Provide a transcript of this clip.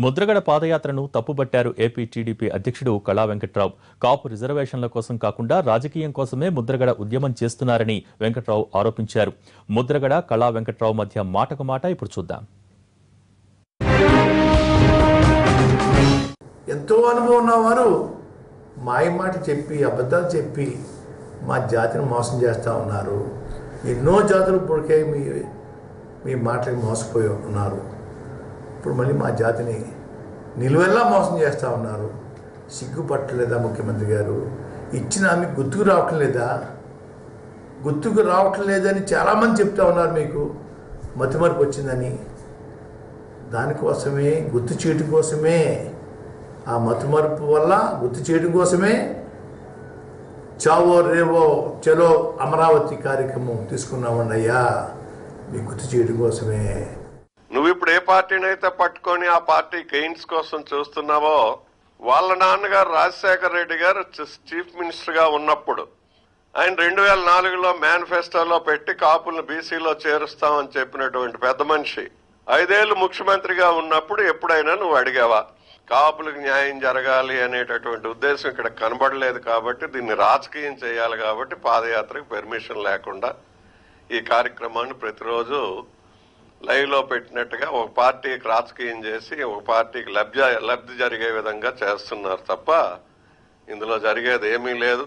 ముద్రగడ పాదయాత్రను తప్పుబట్టారు AP TDP అధ్యక్షుడు కళా వెంకట్రావు. కాపు రిజర్వేషన్ల కోసం కాకుండా రాజకీయం కోసమే ముద్రగడ ఉద్యమం చేస్తున్నారని వెంకట్రావు ఆరోపించారు. ముద్రగడ కళా వెంకట్రావు మధ్య మాటకు మాట ఇప్పుడు చూద్దాం. ఎంతో అనుభవం ఉన్నవారు మాయమాట చెప్పి అబద్ధాలు చెప్పి మా జాతిని మోసం చేస్తూ ఉన్నారు. ఎన్నో జాతులు ఇప్పటికే మీ మాటలకు మోసపోయి ఉన్నారు. ఇప్పుడు మళ్ళీ మా జాతిని నిలువెల్లా మోసం చేస్తూ ఉన్నారు. సిగ్గుపట్టలేదా ముఖ్యమంత్రి గారు? ఇచ్చిన హామీ గుర్తుకు రావటం లేదా? గుర్తుకు రావటం లేదని చాలామంది చెప్తా ఉన్నారు. మీకు మతిమరుపు వచ్చిందని. దానికోసమే గుర్తు చేయడం కోసమే, ఆ మతిమరుపు వల్ల గుర్తు చేయడం కోసమే చావో రేవో చలో అమరావతి కార్యక్రమం తీసుకున్నామండి అయ్యా. మీకు గుర్తు చేయడం కోసమే. నువ్వు ఇప్పుడు ఏ పార్టీనైతే పట్టుకొని ఆ పార్టీ గెయిన్స్ కోసం చూస్తున్నావో, వాళ్ళ నాన్నగారు రాజశేఖర రెడ్డి గారు చీఫ్ మినిస్టర్ గా ఉన్నప్పుడు ఆయన 2004లో మేనిఫెస్టోలో పెట్టి కాపులను బీసీలో చేరుస్తామని చెప్పినటువంటి పెద్ద మనిషి 5 ఏళ్లు ముఖ్యమంత్రిగా ఉన్నప్పుడు ఎప్పుడైనా నువ్వు అడిగావా? కాపులకు న్యాయం జరగాలి అనేటటువంటి ఉద్దేశం ఇక్కడ కనబడలేదు కాబట్టి దీన్ని రాజకీయం చేయాలి కాబట్టి పాదయాత్రకు పెర్మిషన్ లేకుండా ఈ కార్యక్రమాన్ని ప్రతిరోజు లైవ్ లో పెట్టినట్టుగా ఒక పార్టీకి రాజకీయం చేసి ఒక పార్టీకి లబ్ధి జరిగే విధంగా చేస్తున్నారు తప్ప ఇందులో జరిగేది ఏమీ లేదు.